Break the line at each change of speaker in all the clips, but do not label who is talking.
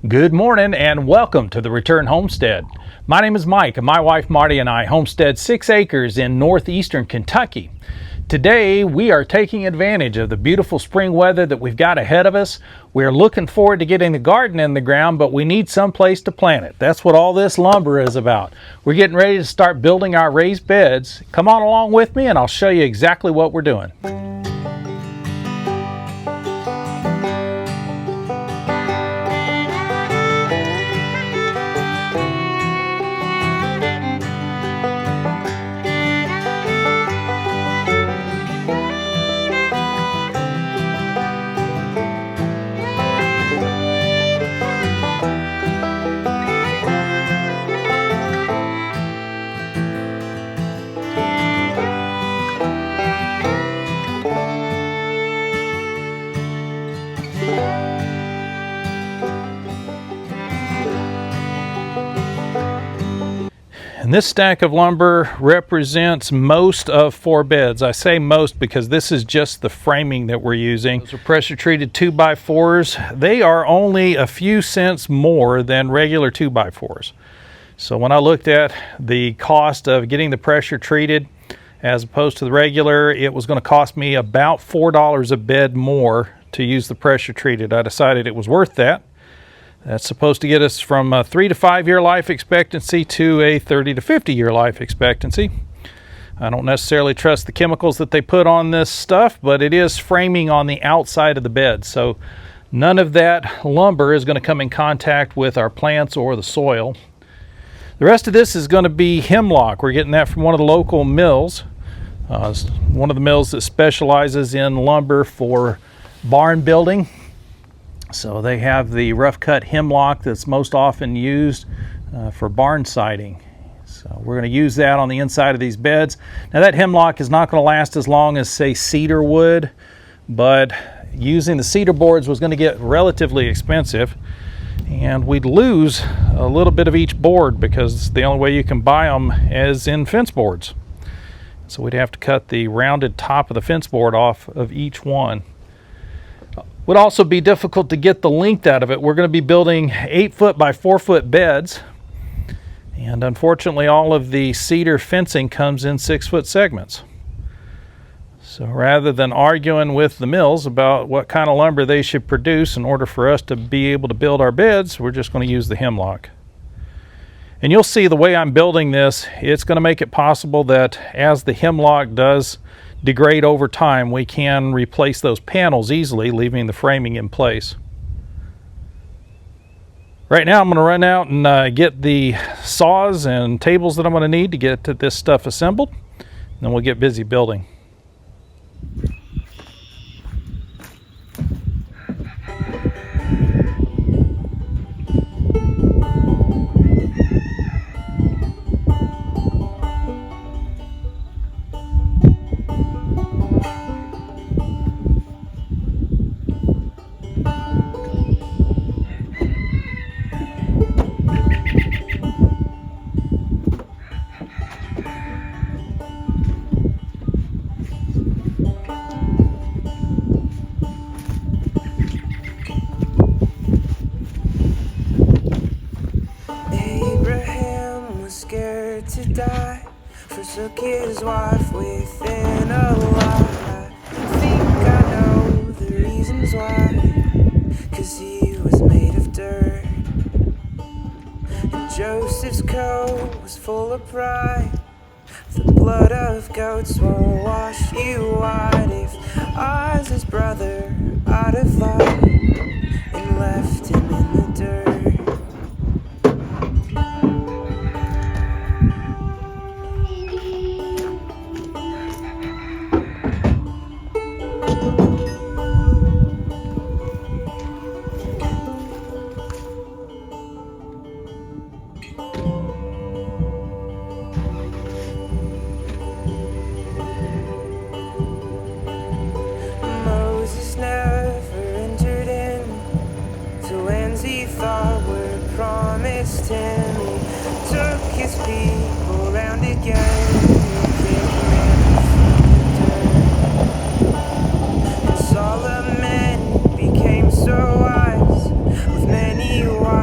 Good morning and welcome to the Return Homestead. My name is Mike and my wife Marty and I homestead 6 acres in northeastern Kentucky. Today we are taking advantage of the beautiful spring weather that we've got ahead of us. We're looking forward to getting the garden in the ground, but we need some place to plant it. That's what all this lumber is about. We're getting ready to start building our raised beds. Come on along with me and I'll show you exactly what we're doing. And this stack of lumber represents most of 4 beds. I say most because this is just the framing that we're using. Those are pressure treated 2x4s. They are only a few cents more than regular 2x4s. So when I looked at the cost of getting the pressure treated as opposed to the regular, it was going to cost me about $4 a bed more to use the pressure treated. I decided it was worth that. That's supposed to get us from a 3 to 5 year life expectancy to a 30 to 50 year life expectancy. I don't necessarily trust the chemicals that they put on this stuff, but it is framing on the outside of the bed. So none of that lumber is going to come in contact with our plants or the soil. The rest of this is going to be hemlock. We're getting that from one of the local mills. One of the mills that specializes in lumber for barn building. So they have the rough cut hemlock that's most often used for barn siding. So we're going to use that on the inside of these beds. Now that hemlock is not going to last as long as, say, cedar would, but using the cedar boards was going to get relatively expensive, and we'd lose a little bit of each board because the only way you can buy them is in fence boards. So we'd have to cut the rounded top of the fence board off of each one. Would also be difficult to get the length out of it. We're going to be building 8-foot by 4-foot beds, and unfortunately all of the cedar fencing comes in 6-foot segments. So rather than arguing with the mills about what kind of lumber they should produce in order for us to be able to build our beds, we're just going to use the hemlock. And you'll see the way I'm building this, it's going to make it possible that as the hemlock does degrade over time, we can replace those panels easily, leaving the framing in place. Right now I'm going to run out and get the saws and tables that I'm going to need to get this stuff assembled, and then we'll get busy building.
To die, forsook his wife within a lie. I think I know the reasons why, 'cause he was made of dirt, and Joseph's coat was full of pride. The blood of goats won't wash you white. If I was his brother, I'd have lied and left him in the dirt. Thought were promised him. He took his people round again. And Solomon became so wise with many wives.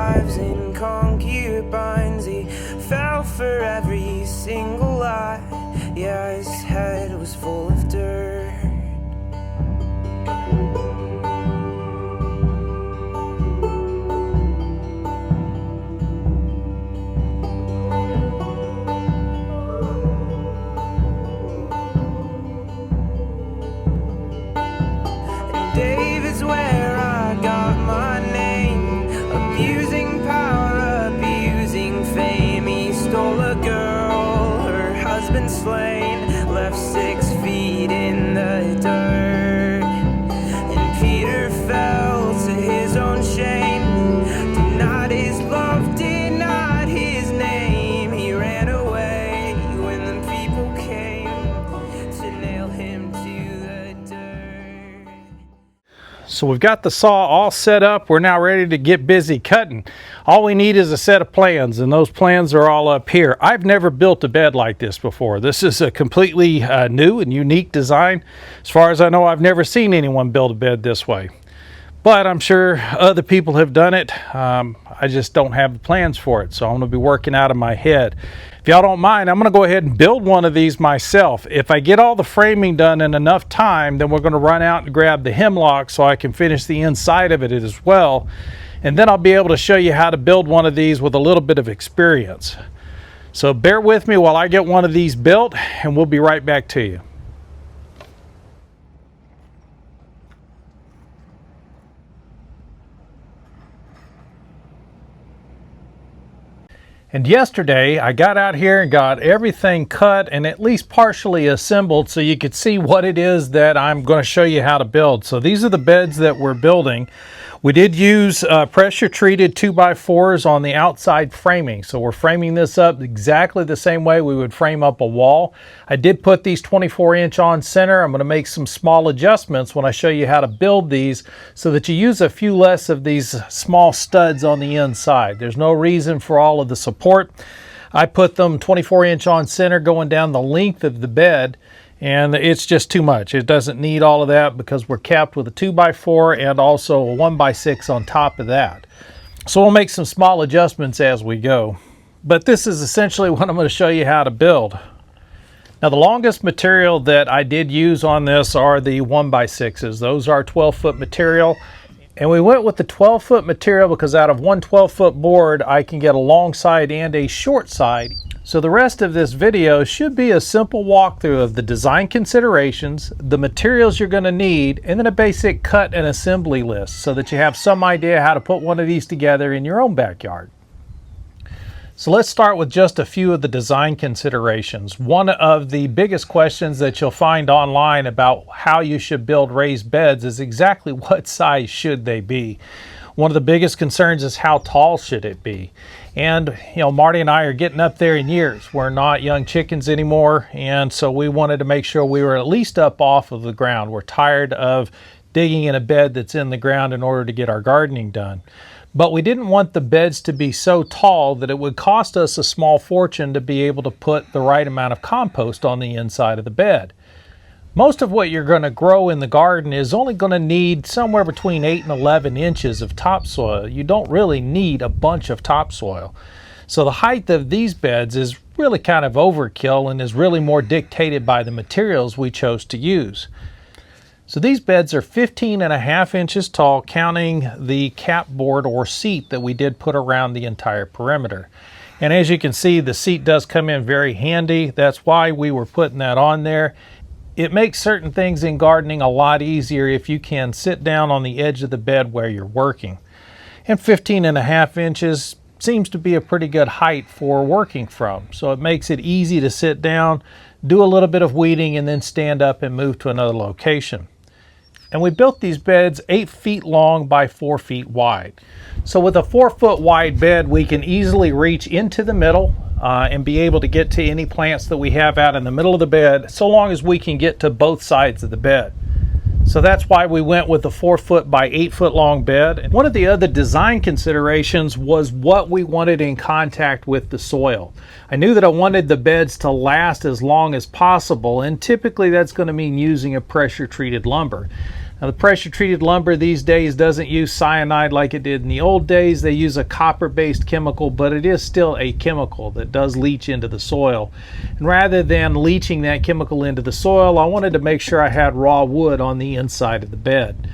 slain, left 6 feet in the dirt. And Peter fell to his own shame, denied his love, denied his name. He ran away when the people came to nail him to the dirt.
So we've got the saw all set up. We're now ready to get busy cutting. All we need is a set of plans, and those plans are all up here. I've never built a bed like this before. This is a completely new and unique design. As far as I know, I've never seen anyone build a bed this way. But I'm sure other people have done it. I just don't have the plans for it, so I'm going to be working out of my head. If y'all don't mind, I'm going to go ahead and build one of these myself. If I get all the framing done in enough time, then we're going to run out and grab the hemlock so I can finish the inside of it as well. And then I'll be able to show you how to build one of these with a little bit of experience. So bear with me while I get one of these built, and we'll be right back to you. And yesterday I got out here and got everything cut and at least partially assembled so you could see what it is that I'm going to show you how to build. So these are the beds that we're building. We did use pressure treated 2x4s on the outside framing. So we're framing this up exactly the same way we would frame up a wall. I did put these 24-inch on center. I'm going to make some small adjustments when I show you how to build these so that you use a few less of these small studs on the inside. There's no reason for all of the support. I put them 24-inch on center going down the length of the bed, and it's just too much. It doesn't need all of that because we're capped with a 2x4 and also a 1x6 on top of that. So we'll make some small adjustments as we go. But this is essentially what I'm going to show you how to build. Now the longest material that I did use on this are the 1x6s. Those are 12-foot material. And we went with the 12-foot material because out of one 12-foot board, I can get a long side and a short side. So the rest of this video should be a simple walkthrough of the design considerations, the materials you're going to need, and then a basic cut and assembly list so that you have some idea how to put one of these together in your own backyard. So let's start with just a few of the design considerations. One of the biggest questions that you'll find online about how you should build raised beds is exactly what size should they be. One of the biggest concerns is how tall should it be? And Marty and I are getting up there in years. We're not young chickens anymore, and so we wanted to make sure we were at least up off of the ground. We're tired of digging in a bed that's in the ground in order to get our gardening done. But we didn't want the beds to be so tall that it would cost us a small fortune to be able to put the right amount of compost on the inside of the bed. Most of what you're going to grow in the garden is only going to need somewhere between 8 and 11 inches of topsoil. You don't really need a bunch of topsoil. So the height of these beds is really kind of overkill and is really more dictated by the materials we chose to use. So these beds are 15.5 inches tall, counting the cap board or seat that we did put around the entire perimeter. And as you can see, the seat does come in very handy. That's why we were putting that on there. It makes certain things in gardening a lot easier if you can sit down on the edge of the bed where you're working. And 15.5 inches seems to be a pretty good height for working from. So it makes it easy to sit down, do a little bit of weeding, and then stand up and move to another location. And we built these beds 8 feet long by 4 feet wide. So with a 4-foot wide bed, we can easily reach into the middle and be able to get to any plants that we have out in the middle of the bed, so long as we can get to both sides of the bed. So that's why we went with the 4-foot by 8-foot long bed. And one of the other design considerations was what we wanted in contact with the soil. I knew that I wanted the beds to last as long as possible, and typically that's going to mean using a pressure treated lumber. Now the pressure treated lumber these days doesn't use cyanide like it did in the old days. They use a copper based chemical, but it is still a chemical that does leach into the soil. And rather than leaching that chemical into the soil, I wanted to make sure I had raw wood on the inside of the bed.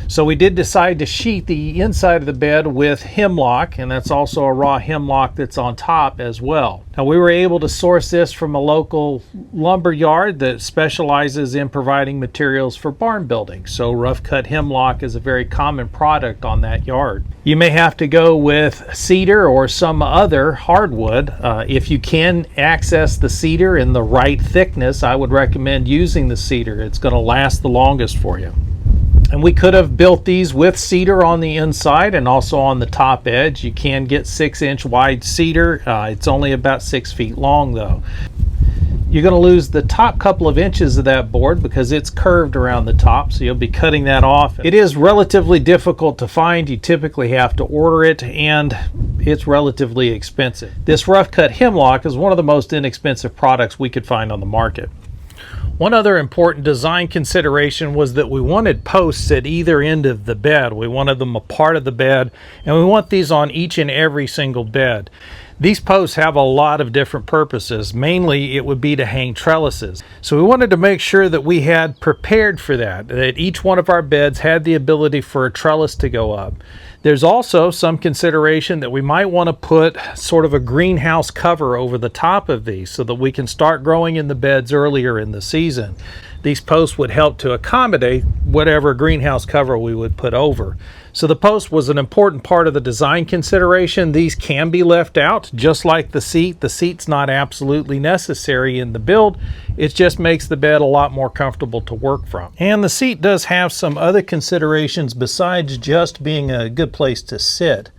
So we did decide to sheet the inside of the bed with hemlock, and that's also a raw hemlock that's on top as well. Now we were able to source this from a local lumber yard that specializes in providing materials for barn building. So rough cut hemlock is a very common product on that yard. You may have to go with cedar or some other hardwood. If you can access the cedar in the right thickness, I would recommend using the cedar. It's going to last the longest for you. And we could have built these with cedar on the inside and also on the top edge. You can get 6-inch wide cedar. It's only about 6 feet long though. You're going to lose the top couple of inches of that board because it's curved around the top, so you'll be cutting that off. It is relatively difficult to find. You typically have to order it, and it's relatively expensive. This rough cut hemlock is one of the most inexpensive products we could find on the market. One other important design consideration was that we wanted posts at either end of the bed. We wanted them a part of the bed, and we want these on each and every single bed. These posts have a lot of different purposes. Mainly it would be to hang trellises. So we wanted to make sure that we had prepared for that each one of our beds had the ability for a trellis to go up. There's also some consideration that we might want to put sort of a greenhouse cover over the top of these so that we can start growing in the beds earlier in the season. These posts would help to accommodate whatever greenhouse cover we would put over. So the post was an important part of the design consideration. These can be left out, just like the seat. The seat's not absolutely necessary in the build. It just makes the bed a lot more comfortable to work from. And the seat does have some other considerations besides just being a good place to sit.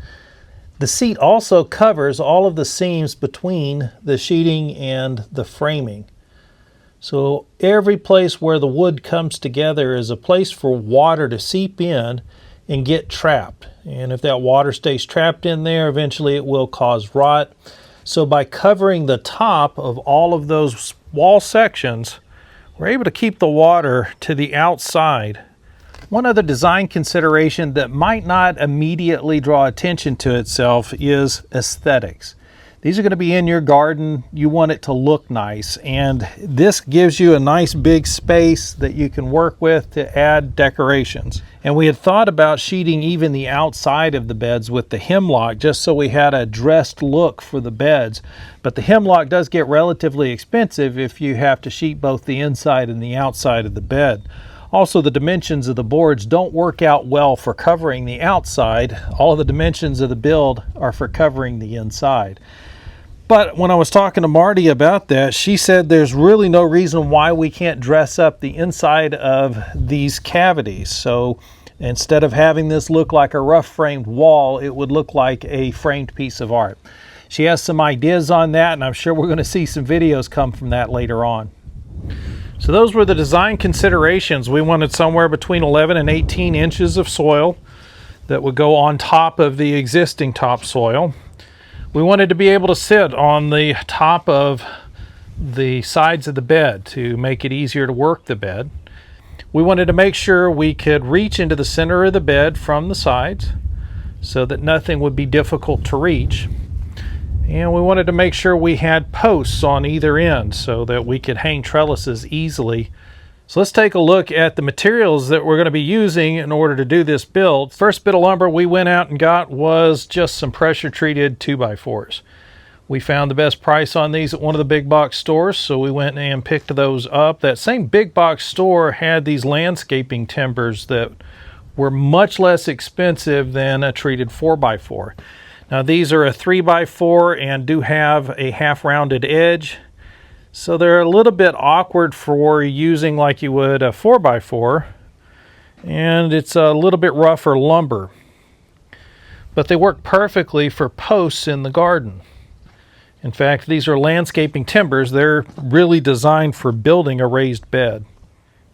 The seat also covers all of the seams between the sheeting and the framing. So every place where the wood comes together is a place for water to seep in and get trapped. And if that water stays trapped in there, eventually it will cause rot. So by covering the top of all of those wall sections, we're able to keep the water to the outside. One other design consideration that might not immediately draw attention to itself is aesthetics. These are going to be in your garden. You want it to look nice, and this gives you a nice big space that you can work with to add decorations. And we had thought about sheeting even the outside of the beds with the hemlock just so we had a dressed look for the beds. But the hemlock does get relatively expensive if you have to sheet both the inside and the outside of the bed. Also, the dimensions of the boards don't work out well for covering the outside. All of the dimensions of the build are for covering the inside. But when I was talking to Marty about that, she said there's really no reason why we can't dress up the inside of these cavities. So instead of having this look like a rough framed wall, it would look like a framed piece of art. She has some ideas on that, and I'm sure we're going to see some videos come from that later on. So those were the design considerations. We wanted somewhere between 11 and 18 inches of soil that would go on top of the existing topsoil. We wanted to be able to sit on the top of the sides of the bed to make it easier to work the bed. We wanted to make sure we could reach into the center of the bed from the sides so that nothing would be difficult to reach. And we wanted to make sure we had posts on either end so that we could hang trellises easily. So let's take a look at the materials that we're going to be using in order to do this build. First bit of lumber we went out and got was just some pressure treated 2x4s. We found the best price on these at one of the big box stores, so we went and picked those up. That same big box store had these landscaping timbers that were much less expensive than a treated 4x4. Now these are a 3x4 and do have a half rounded edge. So they're a little bit awkward for using like you would a 4x4, and it's a little bit rougher lumber. But they work perfectly for posts in the garden. In fact, these are landscaping timbers. They're really designed for building a raised bed.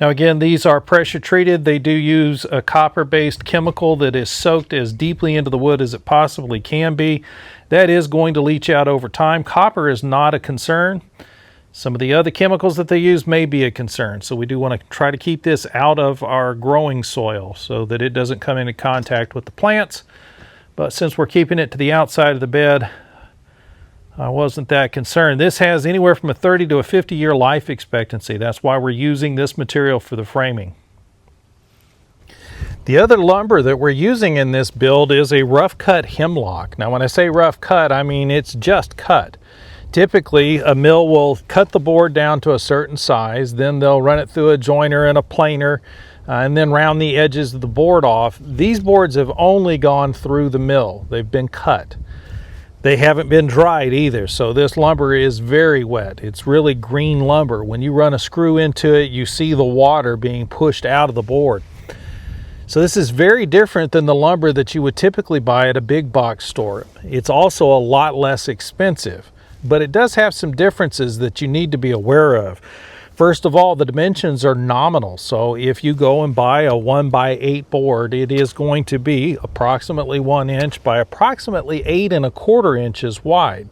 Now again, these are pressure treated. They do use a copper-based chemical that is soaked as deeply into the wood as it possibly can be. That is going to leach out over time. Copper is not a concern. Some of the other chemicals that they use may be a concern, so we do want to try to keep this out of our growing soil so that it doesn't come into contact with the plants. But since we're keeping it to the outside of the bed, I wasn't that concerned. This has anywhere from a 30 to a 50-year life expectancy. That's why we're using this material for the framing. The other lumber that we're using in this build is a rough cut hemlock. Now when I say rough cut, I mean it's just cut. Typically a mill will cut the board down to a certain size, then they'll run it through a joiner and a planer, and then round the edges of the board off. These boards have only gone through the mill. They've been cut. They haven't been dried either, so this lumber is very wet. It's really green lumber. When you run a screw into it, you see the water being pushed out of the board. So this is very different than the lumber that you would typically buy at a big box store. It's also a lot less expensive, but it does have some differences that you need to be aware of. First of all, the dimensions are nominal. So if you go and buy a 1x8 board, it is going to be approximately 1 inch by approximately 8 1/4 inches wide.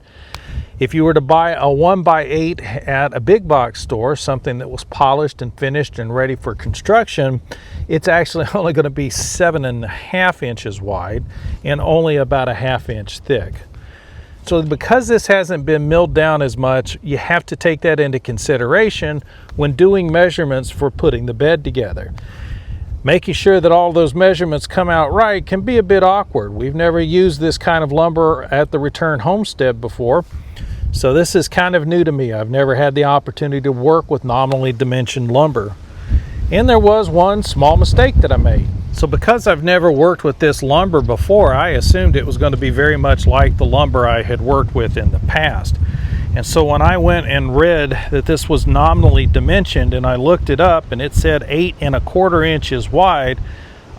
If you were to buy a 1x8 at a big box store, something that was polished and finished and ready for construction, it's actually only going to be 7 1/2 inches wide and only about a 1/2 inch thick. So because this hasn't been milled down as much, you have to take that into consideration when doing measurements for putting the bed together. Making sure that all those measurements come out right can be a bit awkward. We've never used this kind of lumber at the Return Homestead before, so this is kind of new to me. I've never had the opportunity to work with nominally dimensioned lumber. And there was one small mistake that I made. So because I've never worked with this lumber before, I assumed it was going to be very much like the lumber I had worked with in the past. And so when I went and read that this was nominally dimensioned and I looked it up and it said 8 1/4 inches wide,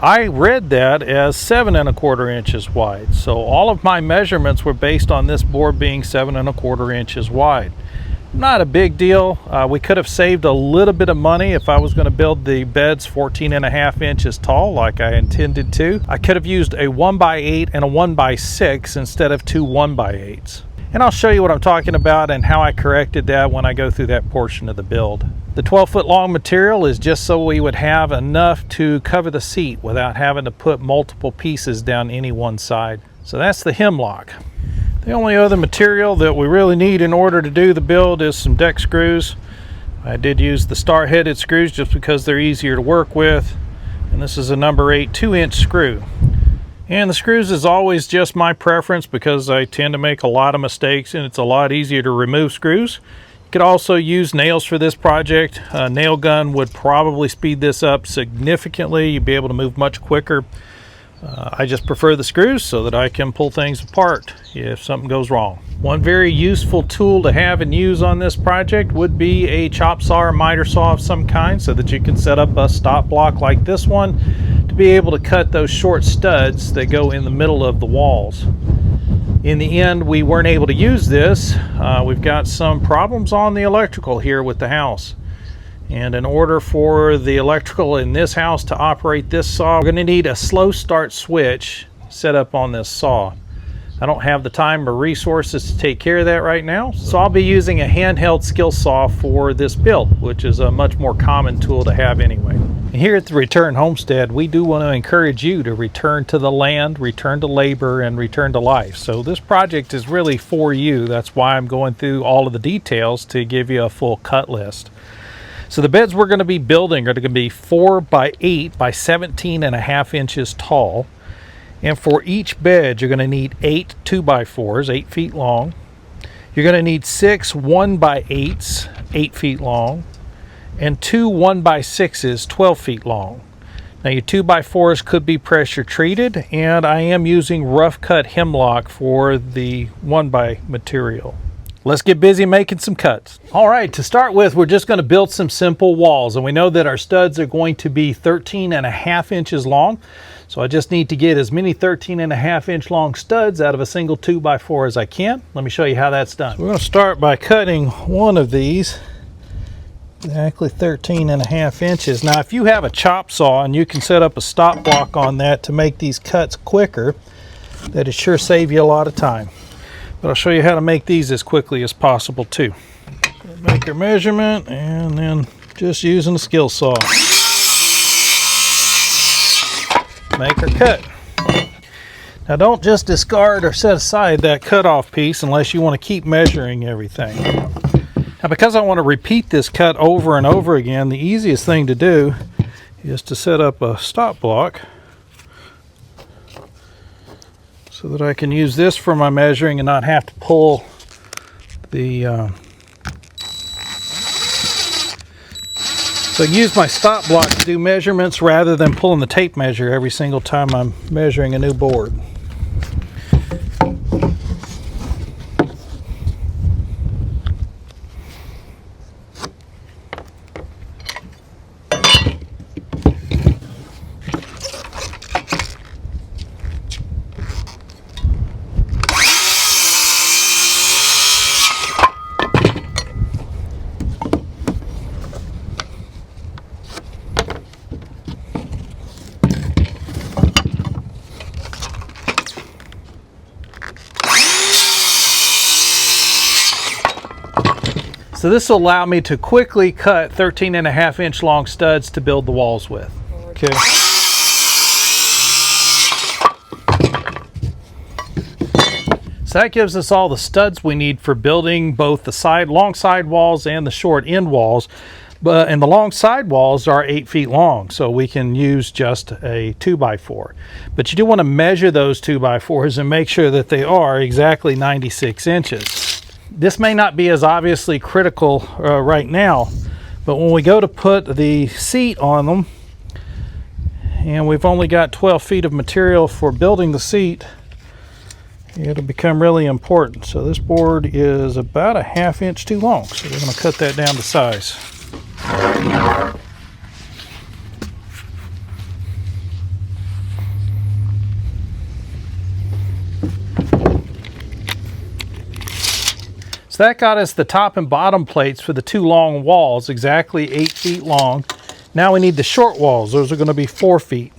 I read that as 7 1/4 inches wide. So all of my measurements were based on this board being 7 1/4 inches wide. Not a big deal. We could have saved a little bit of money if I was going to build the beds 14 1/2 inches tall like I intended to. I could have used a 1x8 and a 1x6 instead of two 1x8s. And I'll show you what I'm talking about and how I corrected that when I go through that portion of the build. The 12-foot long material is just so we would have enough to cover the seat without having to put multiple pieces down any one side. So that's the hemlock. The only other material that we really need in order to do the build is some deck screws. I did use the star-headed screws just because they're easier to work with. And this is a number 8 2-inch screw. And the screws is always just my preference because I tend to make a lot of mistakes and it's a lot easier to remove screws. You could also use nails for this project. A nail gun would probably speed this up significantly. You'd be able to move much quicker. I just prefer the screws so that I can pull things apart if something goes wrong. One very useful tool to have and use on this project would be a chop saw or miter saw of some kind so that you can set up a stop block like this one to be able to cut those short studs that go in the middle of the walls. In the end, we weren't able to use this. We've got some problems on the electrical here with the house. And in order for the electrical in this house to operate this saw, we're going to need a slow start switch set up on this saw. I don't have the time or resources to take care of that right now, so I'll be using a handheld skill saw for this build, which is a much more common tool to have anyway. And here at the Return Homestead, we do want to encourage you to return to the land, return to labor, and return to life. So this project is really for you. That's why I'm going through all of the details to give you a full cut list. So the beds we're going to be building are going to be 4x8 by 17 1/2 inches tall. And for each bed, you're going to need 8 2x4s, 8 feet long. You're going to need 6 1x8s, 8 feet long, and 2 1x6s, 12 feet long. Now your 2x4s could be pressure treated, and I am using rough cut hemlock for the 1x material. Let's get busy making some cuts. All right, to start with, we're just going to build some simple walls, and we know that our studs are going to be 13 1/2 inches long. So I just need to get as many 13 1/2 inch long studs out of a single 2x4 as I can. Let me show you how that's done. So we're going to start by cutting one of these, exactly 13 1/2 inches. Now if you have a chop saw and you can set up a stop block on that to make these cuts quicker, that'll sure save you a lot of time. But I'll show you how to make these as quickly as possible too. So make your measurement and then just using a skill saw. Make our cut. Now don't just discard or set aside that cutoff piece unless you want to keep measuring everything. Now because I want to repeat this cut over and over again, the easiest thing to do is to set up a stop block so that I can use this for my measuring and not have to pull the so I use my stop block to do measurements rather than pulling the tape measure every single time I'm measuring a new board. So this will allow me to quickly cut 13.5-inch long studs to build the walls with. Okay. So that gives us all the studs we need for building both the long side walls and the short end walls. And the long side walls are 8 feet long, so we can use just a 2x4. But you do want to measure those 2x4s and make sure that they are exactly 96 inches. This may not be as obviously critical right now, but when we go to put the seat on them, and we've only got 12 feet of material for building the seat, it'll become really important. So this board is about a 1/2 inch too long, so we're going to cut that down to size. So that got us the top and bottom plates for the 2 long walls, exactly 8 feet long. Now we need the short walls. Those are going to be 4 feet.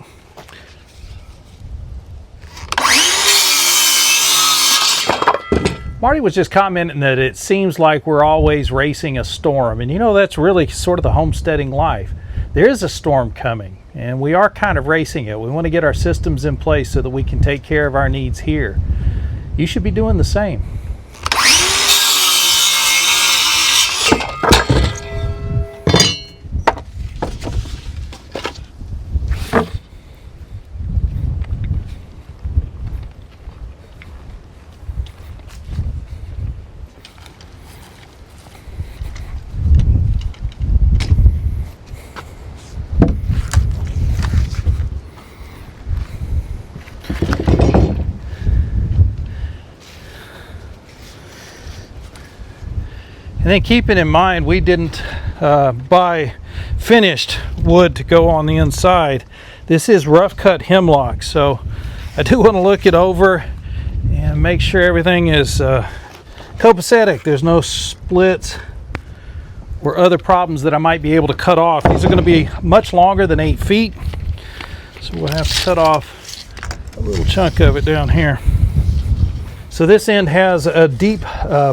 Marty was just commenting that it seems like we're always racing a storm. And you know, that's really sort of the homesteading life. There is a storm coming, and we are kind of racing it. We want to get our systems in place so that we can take care of our needs here. You should be doing the same. And then keeping in mind, we didn't buy finished wood to go on the inside. This is rough cut hemlock, so I do want to look it over and make sure everything is copacetic. There's no splits or other problems that I might be able to cut off. These are going to be much longer than 8 feet, so we'll have to cut off a little chunk of it down here. So this end has a deep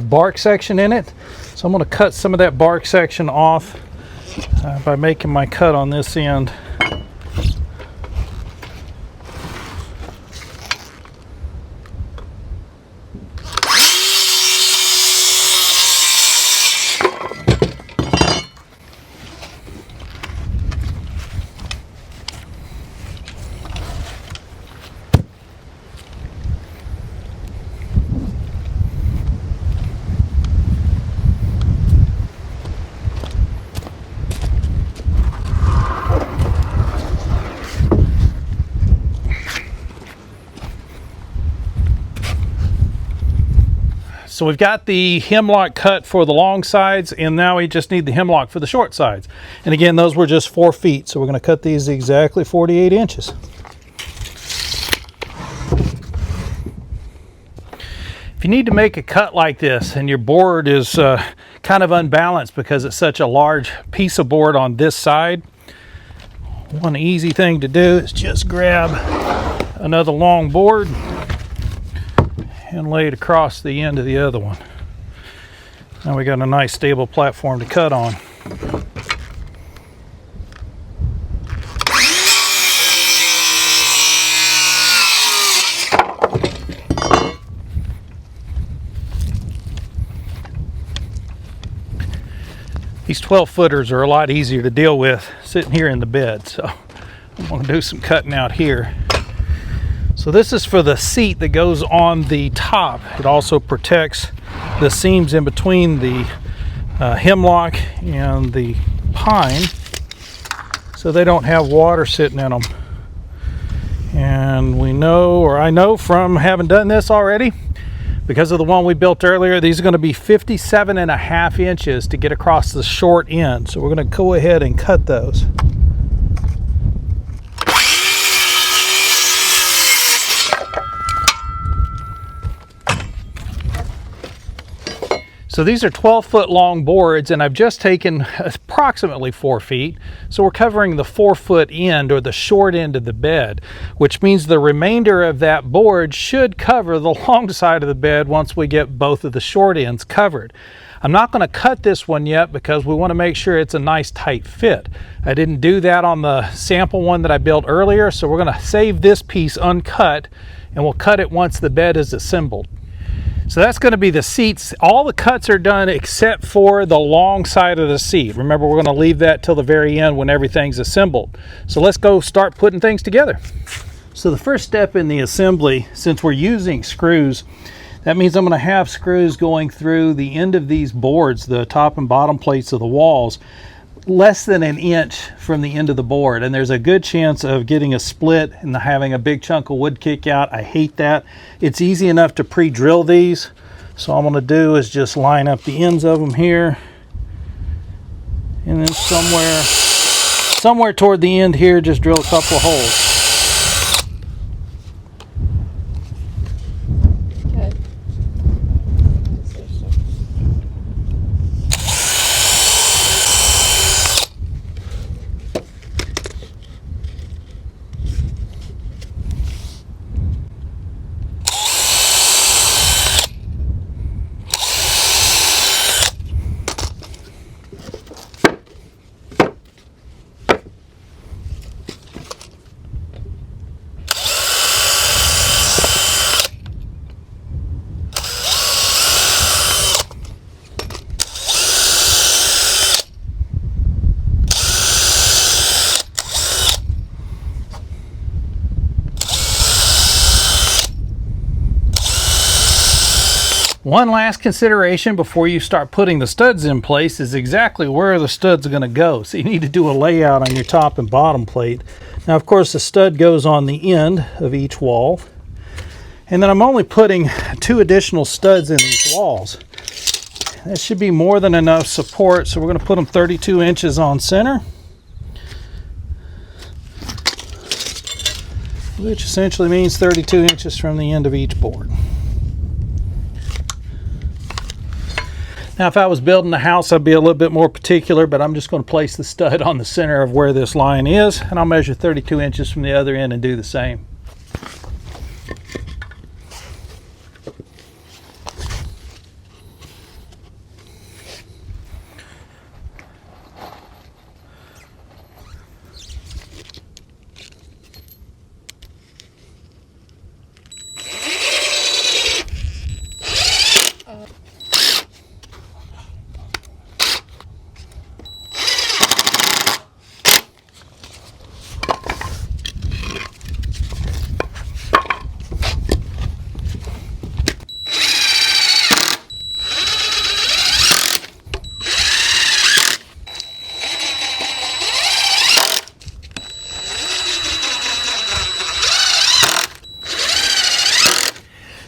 bark section in it. So I'm going to cut some of that bark section off by making my cut on this end. So we've got the hemlock cut for the long sides, and now we just need the hemlock for the short sides. And again, those were just 4 feet, so we're going to cut these exactly 48 inches. If you need to make a cut like this and your board is kind of unbalanced because it's such a large piece of board on this side, one easy thing to do is just grab another long board and lay it across the end of the other one. Now we got a nice stable platform to cut on. These 12-footers are a lot easier to deal with sitting here in the bed, so I'm going to do some cutting out here. So So this is for the seat that goes on the top. It also protects the seams in between the hemlock and the pine, so they don't have water sitting in them. And we know, or I know from having done this already, because of the one we built earlier, these are going to be 57.5 inches to get across the short end. So we're going to go ahead and cut those. So these are 12-foot long boards, and I've just taken approximately 4 feet. So we're covering the 4-foot end, or the short end of the bed, which means the remainder of that board should cover the long side of the bed once we get both of the short ends covered. I'm not going to cut this one yet because we want to make sure it's a nice tight fit. I didn't do that on the sample one that I built earlier, so we're going to save this piece uncut, and we'll cut it once the bed is assembled. So that's going to be the seats. All the cuts are done except for the long side of the seat. Remember, we're going to leave that till the very end when everything's assembled. So let's go start putting things together. So the first step in the assembly, since we're using screws, that means I'm going to have screws going through the end of these boards, the top and bottom plates of the walls, less than an inch from the end of the board, and there's a good chance of getting a split and having a big chunk of wood kick out. I hate that. It's easy enough to pre-drill these, so all I'm going to do is just line up the ends of them here, and then somewhere toward the end here, just drill a couple of holes. One last consideration before you start putting the studs in place is exactly where the studs are going to go. So you need to do a layout on your top and bottom plate. Now, of course, the stud goes on the end of each wall. And then I'm only putting 2 additional studs in these walls. That should be more than enough support, so we're going to put them 32 inches on center, which essentially means 32 inches from the end of each board. Now, if I was building a house, I'd be a little bit more particular, but I'm just going to place the stud on the center of where this line is, and I'll measure 32 inches from the other end and do the same.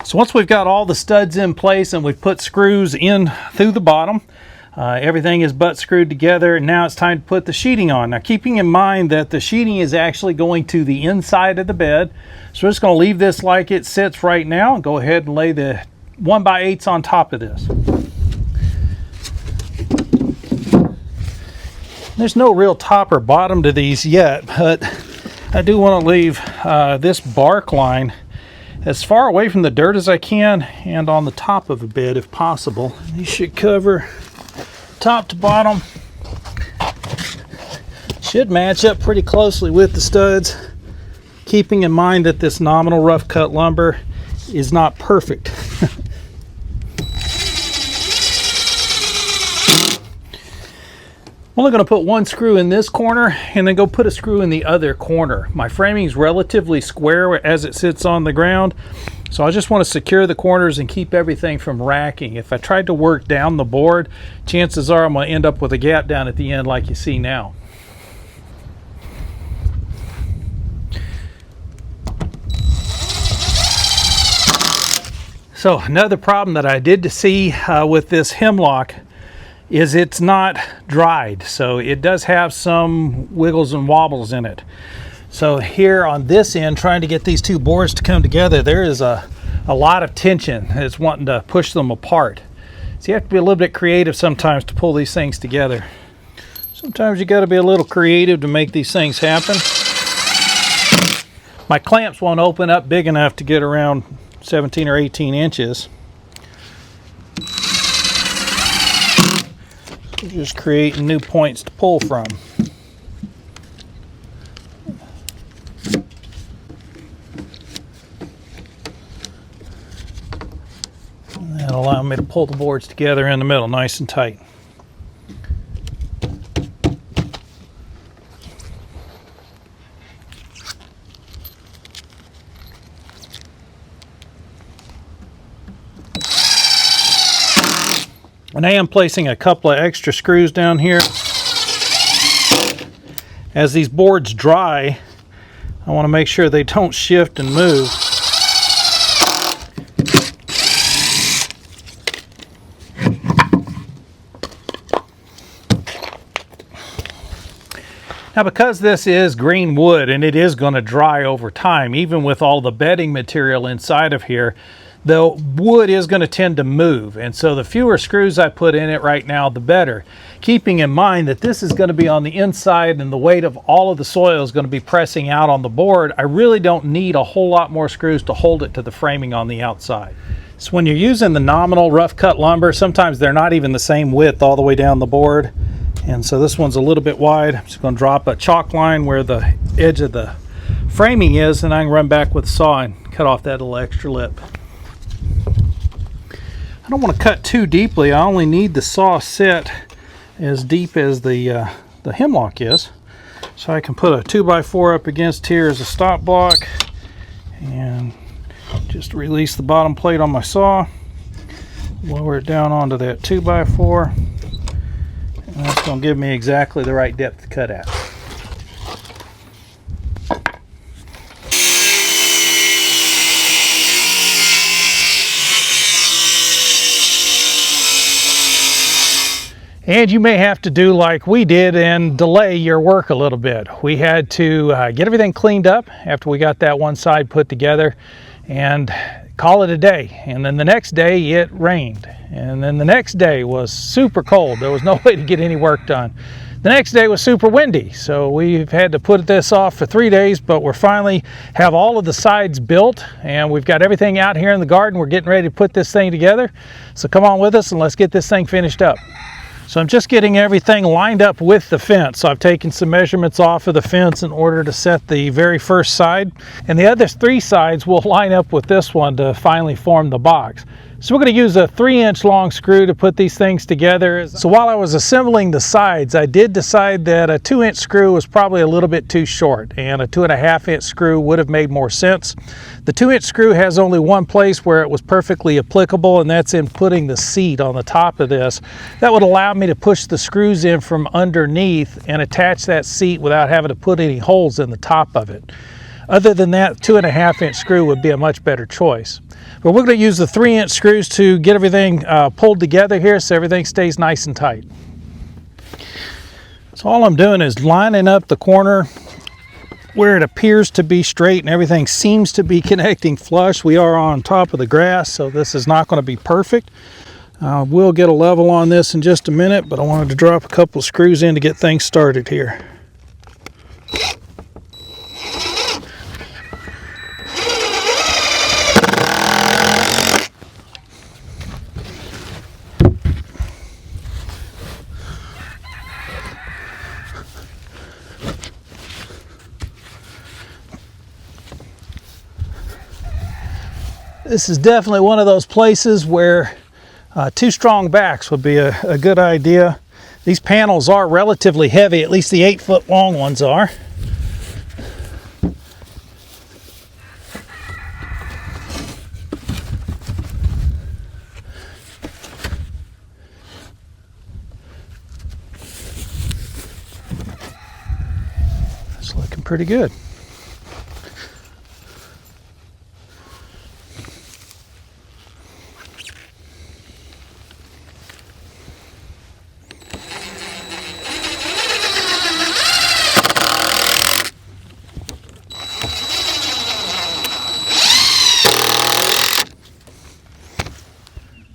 So once we've got all the studs in place and we've put screws in through the bottom, everything is butt screwed together. Now it's time to put the sheeting on. Now, keeping in mind that the sheeting is actually going to the inside of the bed, so we're just going to leave this like it sits right now and go ahead and lay the 1x8s on top of this. There's no real top or bottom to these yet, but I do want to leave this bark line as far away from the dirt as I can and on the top of a bed if possible. These should cover top to bottom. Should match up pretty closely with the studs, keeping in mind that this nominal rough cut lumber is not perfect. only going to put one screw in this corner and then go put a screw in the other corner. My framing is relatively square as it sits on the ground, so I just want to secure the corners and keep everything from racking. If I tried to work down the board, chances are I'm going to end up with a gap down at the end like you see now. So another problem that I did see with this hemlock is it's not dried, so it does have some wiggles and wobbles in it. So here on this end, trying to get these two boards to come together, there is a lot of tension. It's wanting to push them apart. So you have to be a little bit creative sometimes to pull these things together. Sometimes you got to be a little creative to make these things happen. My clamps won't open up big enough to get around 17 or 18 inches. Just creating new points to pull from. And that'll allow me to pull the boards together in the middle nice and tight. And I am placing a couple of extra screws down here. As these boards dry, I want to make sure they don't shift and move. Now, because this is green wood and it is going to dry over time, even with all the bedding material inside of here, the wood is going to tend to move, and so the fewer screws I put in it right now, the better. Keeping in mind that this is going to be on the inside and the weight of all of the soil is going to be pressing out on the board, I really don't need a whole lot more screws to hold it to the framing on the outside. So when you're using the nominal rough cut lumber, sometimes they're not even the same width all the way down the board, and so this one's a little bit wide. I'm just going to drop a chalk line where the edge of the framing is, and I can run back with a saw and cut off that little extra lip. I don't want to cut too deeply. I only need the saw set as deep as the hemlock is. So I can put a 2x4 up against here as a stop block and just release the bottom plate on my saw, lower it down onto that 2x4, and that's going to give me exactly the right depth to cut at. And you may have to do like we did and delay your work a little bit. We had to get everything cleaned up after we got that one side put together and call it a day. And then the next day it rained. And then the next day was super cold. There was no way to get any work done. The next day was super windy. So we've had to put this off for 3 days, but we're finally have all of the sides built and we've got everything out here in the garden. We're getting ready to put this thing together. So come on with us and let's get this thing finished up. So I'm just getting everything lined up with the fence. So I've taken some measurements off of the fence in order to set the very first side. And the other 3 sides will line up with this one to finally form the box. So we're going to use a 3-inch long screw to put these things together. So while I was assembling the sides, I did decide that a 2-inch screw was probably a little bit too short, and a 2.5-inch screw would have made more sense. The 2-inch screw has only one place where it was perfectly applicable, and that's in putting the seat on the top of this. That would allow me to push the screws in from underneath and attach that seat without having to put any holes in the top of it. Other than that, 2.5-inch screw would be a much better choice. But we're going to use the 3-inch screws to get everything pulled together here so everything stays nice and tight. So all I'm doing is lining up the corner where it appears to be straight and everything seems to be connecting flush. We are on top of the grass, so this is not going to be perfect. We'll get a level on this in just a minute, but I wanted to drop a couple of screws in to get things started here. This is definitely one of those places where 2 strong backs would be a good idea. These panels are relatively heavy, at least the 8-foot long ones are. It's looking pretty good.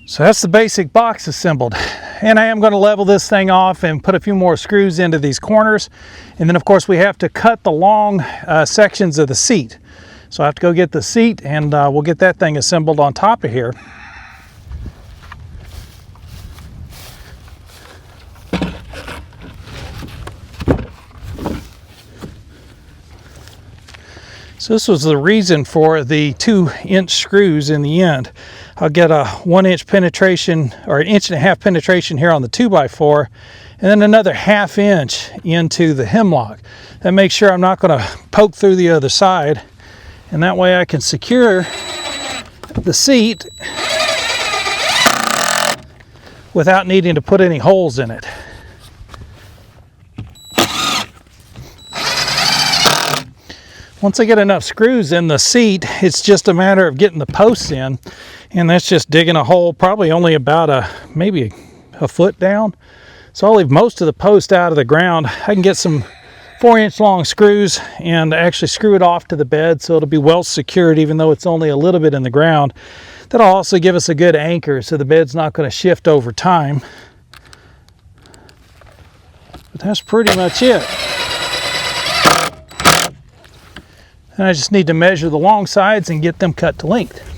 So that's the basic box assembled, and I am going to level this thing off and put a few more screws into these corners, and then of course we have to cut the long sections of the seat. So I have to go get the seat, and we'll get that thing assembled on top of here. So this was the reason for the 2-inch screws in the end. I'll get a 1-inch penetration, or an 1.5-inch penetration here on the 2x4, and then another 1/2 inch into the hemlock. That makes sure I'm not going to poke through the other side, and that way I can secure the seat without needing to put any holes in it. Once I get enough screws in the seat, it's just a matter of getting the posts in, and that's just digging a hole probably only about maybe a foot down. So I'll leave most of the post out of the ground. I can get some 4-inch long screws and actually screw it off to the bed so it'll be well secured even though it's only a little bit in the ground. That'll also give us a good anchor so the bed's not going to shift over time. But that's pretty much it. And I just need to measure the long sides and get them cut to length.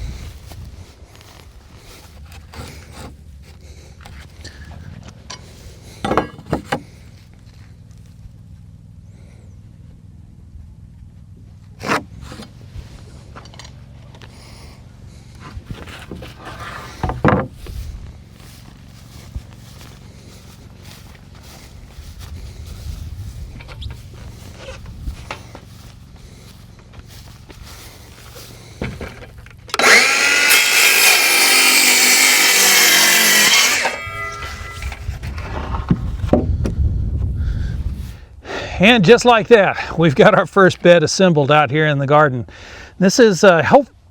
And just like that, we've got our first bed assembled out here in the garden. This is the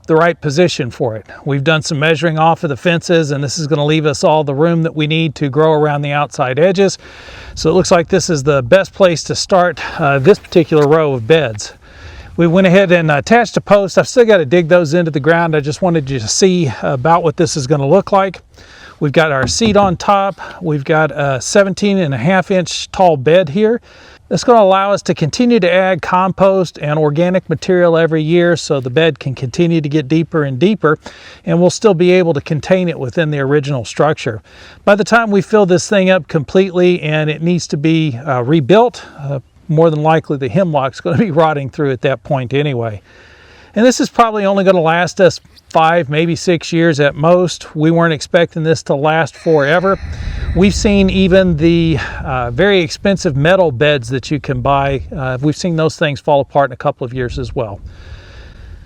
right position for it. We've done some measuring off of the fences, and this is going to leave us all the room that we need to grow around the outside edges. So it looks like this is the best place to start this particular row of beds. We went ahead and attached a post. I've still got to dig those into the ground. I just wanted you to see about what this is going to look like. We've got our seat on top. We've got a 17.5-inch tall bed here. That's going to allow us to continue to add compost and organic material every year so the bed can continue to get deeper and deeper, and we'll still be able to contain it within the original structure. By the time we fill this thing up completely and it needs to be rebuilt, more than likely the hemlock's going to be rotting through at that point anyway. And this is probably only going to last us 5, maybe 6 years at most. We weren't expecting this to last forever. We've seen even the very expensive metal beds that you can buy. We've seen those things fall apart in a couple of years as well.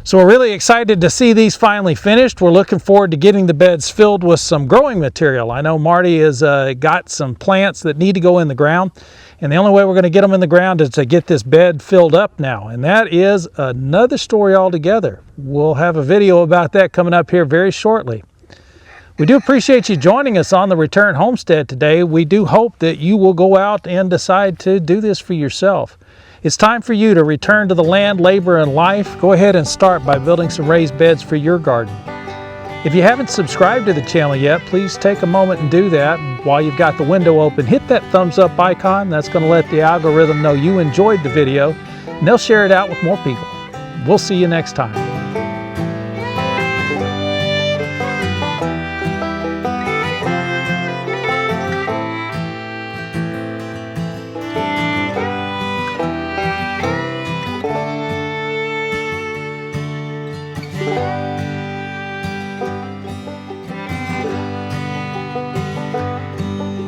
So we're really excited to see these finally finished. We're looking forward to getting the beds filled with some growing material. I know Marty has got some plants that need to go in the ground, and the only way we're going to get them in the ground is to get this bed filled up now, and that is another story altogether. We'll have a video about that coming up here very shortly. We do appreciate you joining us on the Return Homestead today. We do hope that you will go out and decide to do this for yourself. It's time for you to return to the land, labor, and life. Go ahead and start by building some raised beds for your garden. If you haven't subscribed to the channel yet, please take a moment and do that. While you've got the window open, hit that thumbs up icon. That's going to let the algorithm know you enjoyed the video, and they'll share it out with more people. We'll see you next time.